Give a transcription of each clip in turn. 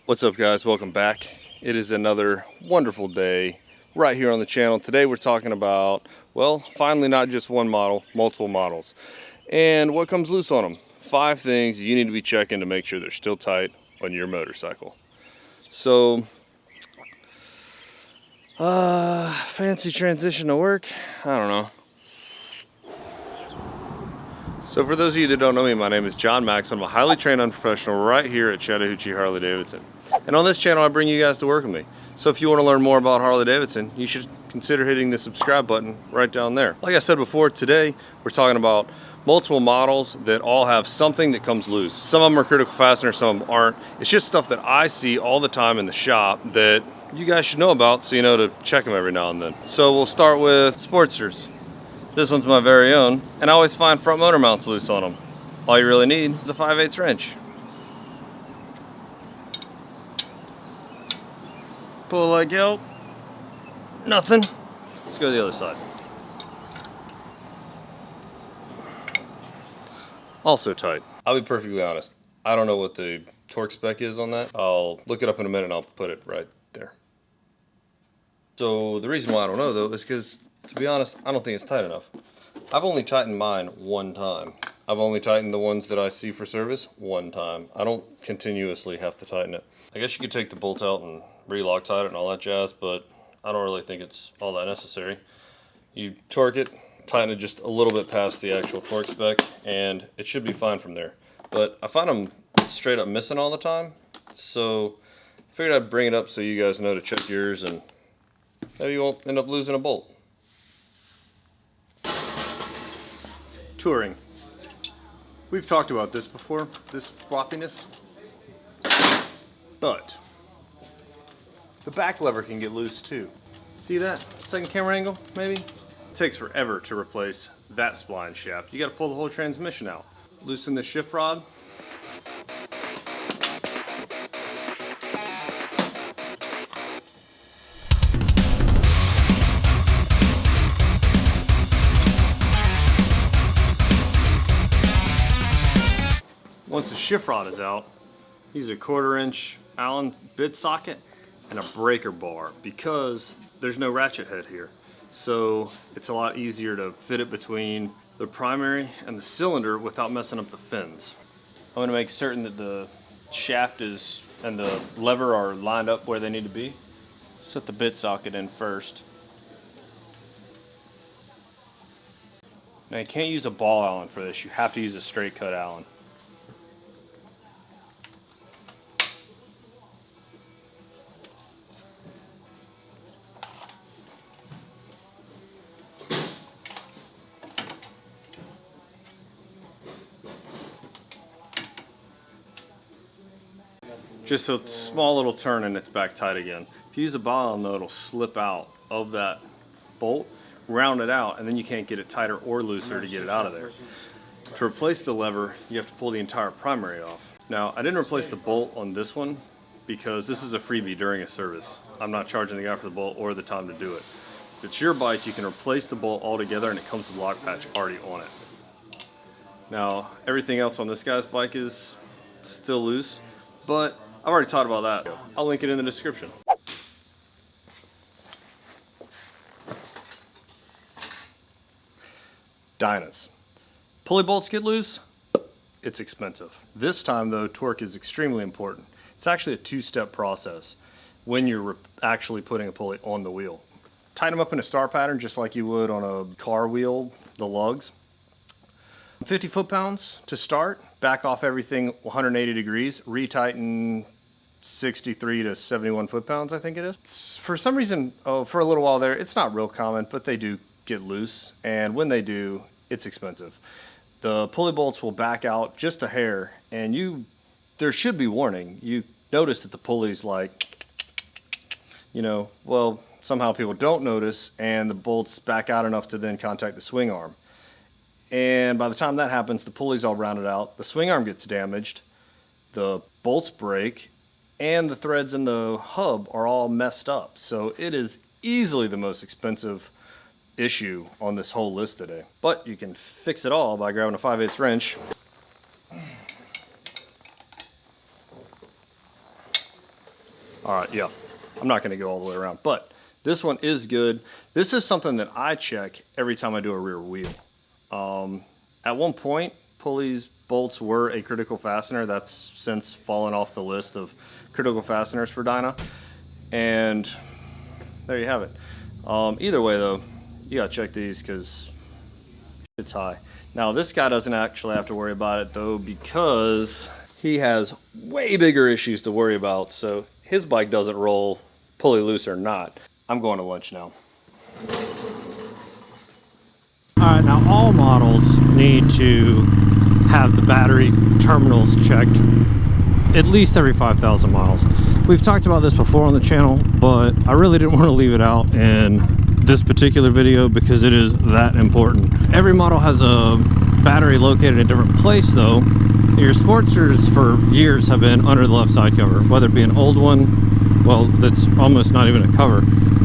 What's up, guys? Welcome back. It is another wonderful day right here on the channel. Today we're talking about, well, finally not just one model, multiple models. And what comes loose on them. 5 things you need to be checking to make sure they're still tight on your motorcycle. So, fancy transition to work? I don't know. So for those of you that don't know me, my name is John Maxwell. I'm a highly trained unprofessional right here at Chattahoochee Harley-Davidson. And on this channel, I bring you guys to work with me. So if you want to learn more about Harley-Davidson, you should consider hitting the subscribe button right down there. Like I said before, today we're talking about multiple models that all have something that comes loose. Some of them are critical fasteners, some of them aren't. It's just stuff that I see all the time in the shop that you guys should know about, so you know to check them every now and then. So we'll start with Sportsters. This one's my very own, and I always find front motor mounts loose on them. All you really need is a 5/8 wrench. Pull a leg out, nothing. Let's go to the other side. Also tight. I'll be perfectly honest, I don't know what the torque spec is on that. I'll look it up in a minute and I'll put it right there. So the reason why I don't know though is because, to be honest, I don't think it's tight enough. I've only tightened mine one time. I've only tightened the ones that I see for service one time. I don't continuously have to tighten it. I guess you could take the bolt out and re-Loctite it and all that jazz, but I don't really think it's all that necessary. You torque it, tighten it just a little bit past the actual torque spec, and it should be fine from there. But I find them straight up missing all the time, so I figured I'd bring it up so you guys know to check yours, and maybe you won't end up losing a bolt. Touring. We've talked about this before, this floppiness, but the back lever can get loose too. See that second camera angle, maybe? It takes forever to replace that spline shaft. You gotta pull the whole transmission out. Loosen the shift rod. Once the shift rod is out, use a 1/4 inch Allen bit socket and a breaker bar because there's no ratchet head here. So it's a lot easier to fit it between the primary and the cylinder without messing up the fins. I'm going to make certain that the shaft is and the lever are lined up where they need to be. Set the bit socket in first. Now you can't use a ball Allen for this, you have to use a straight cut Allen. Just a small little turn and it's back tight again. If you use a ball Allen though, it'll slip out of that bolt, round it out, and then you can't get it tighter or looser to get it out of there. To replace the lever, you have to pull the entire primary off. Now, I didn't replace the bolt on this one because this is a freebie during a service. I'm not charging the guy for the bolt or the time to do it. If it's your bike, you can replace the bolt altogether and it comes with a lock patch already on it. Now, everything else on this guy's bike is still loose, but I've already talked about that. I'll link it in the description. Dynas. Pulley bolts get loose, it's expensive. This time though, torque is extremely important. It's actually a 2-step process when you're actually putting a pulley on the wheel. Tighten them up in a star pattern just like you would on a car wheel, the lugs. 50 foot-pounds to start, back off everything 180 degrees, retighten 63 to 71 foot-pounds, I think it is. For some reason, for a little while there, it's not real common, but they do get loose, and when they do, it's expensive. The pulley bolts will back out just a hair, and there should be warning. You notice that the pulley's like, well, somehow people don't notice, and the bolts back out enough to then contact the swing arm. And by the time that happens, the pulley's all rounded out, the swing arm gets damaged, the bolts break, and the threads in the hub are all messed up. So it is easily the most expensive issue on this whole list today. But you can fix it all by grabbing a 5/8 wrench All right, yeah. I'm not gonna go all the way around, but this one is good. This is something that I check every time I do a rear wheel. At one point, pulleys, bolts were a critical fastener. That's since fallen off the list of critical fasteners for Dyna. And there you have it. Either way though, you gotta check these because it's high. Now this guy doesn't actually have to worry about it though, because he has way bigger issues to worry about. So his bike doesn't roll pulley loose or not. I'm going to lunch now. Alright, now all models need to have the battery terminals checked at least every 5,000 miles. We've talked about this before on the channel, but I really didn't want to leave it out in this particular video because it is that important. Every model has a battery located in a different place though. Your Sportsters for years have been under the left side cover, whether it be an old one, well, that's almost not even a cover,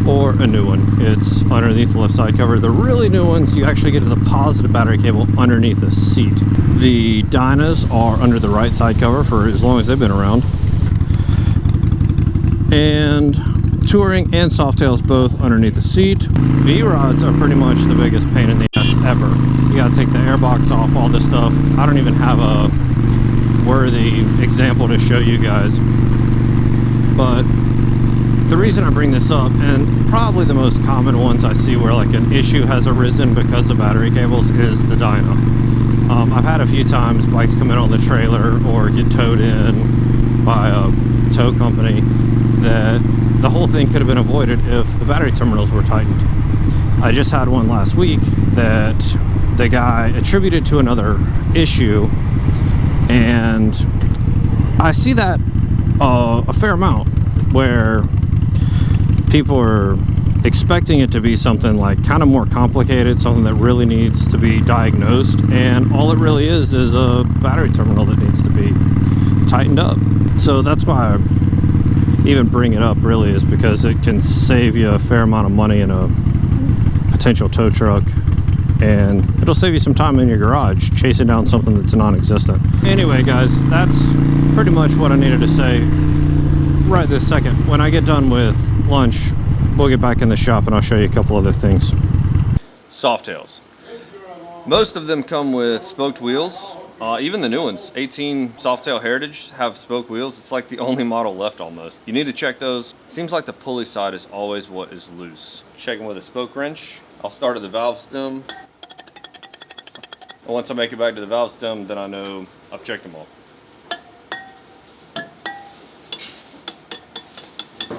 or a new one. It's underneath the left side cover. The really new ones, you actually get a positive battery cable underneath the seat. The Dynas are under the right side cover for as long as they've been around. And Touring and Softails both underneath the seat. V-rods are pretty much the biggest pain in the ass ever. You gotta take the airbox off, all this stuff. I don't even have a worthy example to show you guys. But the reason I bring this up, and probably the most common ones I see where like an issue has arisen because of battery cables, is the Dyna. I've had a few times bikes come in on the trailer or get towed in by a tow company that the whole thing could have been avoided if the battery terminals were tightened. I just had one last week that the guy attributed to another issue, and I see that a fair amount where people are expecting it to be something like kind of more complicated, something that really needs to be diagnosed, and all it really is a battery terminal that needs to be tightened up. So that's why I even bring it up, really, is because it can save you a fair amount of money in a potential tow truck, and it'll save you some time in your garage chasing down something that's non-existent. Anyway guys, that's pretty much what I needed to say right this second. When I get done with lunch, we'll get back in the shop and I'll show you a couple other things. Softails. Most of them come with spoked wheels. Even the new ones, 18 Softail Heritage, have spoke wheels. It's like the only model left almost. You need to check those. Seems like the pulley side is always what is loose. Check them with a spoke wrench. I'll start at the valve stem. And once I make it back to the valve stem, then I know I've checked them all.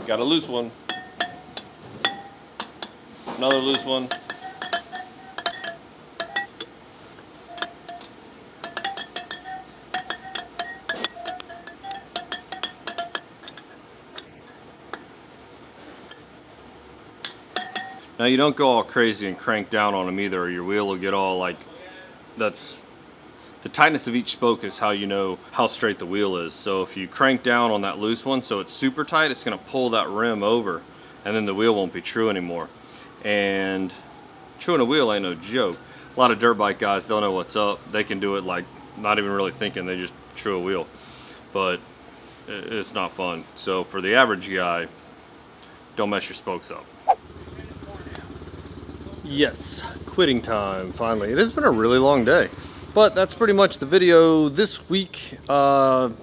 Got a loose one. Another loose one. Now you don't go all crazy and crank down on them either, or your wheel will get all like, that's, the tightness of each spoke is how you know how straight the wheel is. So if you crank down on that loose one so it's super tight, it's gonna pull that rim over and then the wheel won't be true anymore. And truing a wheel ain't no joke. A lot of dirt bike guys, they'll know what's up. They can do it like not even really thinking, they just true a wheel. But it's not fun. So for the average guy, don't mess your spokes up. Yes, quitting time, finally. It has been a really long day, but that's pretty much the video this week. 5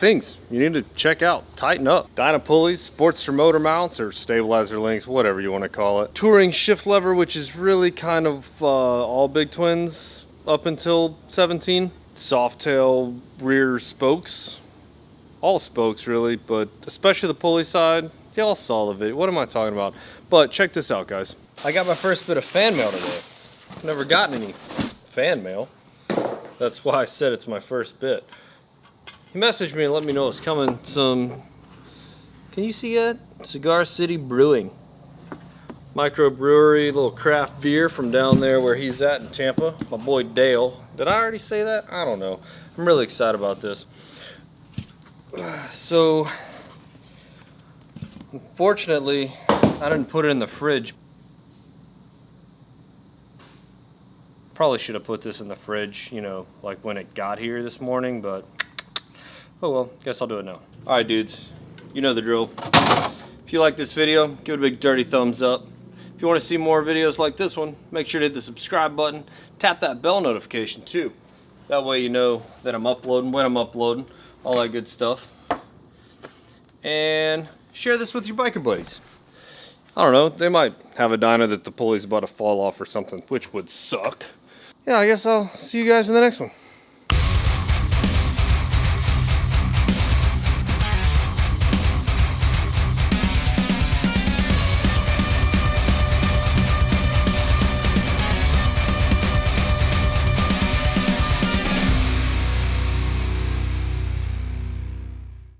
things you need to check out, tighten up. Dyna pulleys, Sportster motor mounts, or stabilizer links, whatever you want to call it. Touring shift lever, which is really kind of all big twins up until 17. Softail rear spokes, all spokes really, but especially the pulley side. Y'all saw the video, what am I talking about? But check this out, guys. I got my first bit of fan mail today. I've never gotten any fan mail. That's why I said it's my first bit. He messaged me and let me know it's coming. Some, can you see that? Cigar City Brewing. Microbrewery, little craft beer from down there where he's at in Tampa. My boy Dale. Did I already say that? I don't know. I'm really excited about this. So, unfortunately, I didn't put it in the fridge. Probably should have put this in the fridge, you know, like when it got here this morning, but oh well, guess I'll do it now. All right, dudes, You know the drill. If you like this video, give it a big dirty thumbs up. If you want to see more videos like this one, make sure to hit the subscribe button. Tap that bell notification too. That way you know that I'm uploading, when I'm uploading, all that good stuff. And share this with your biker buddies. I don't know, they might have a dyno that the pulley's about to fall off or something, which would suck. Yeah, I guess I'll see you guys in the next one.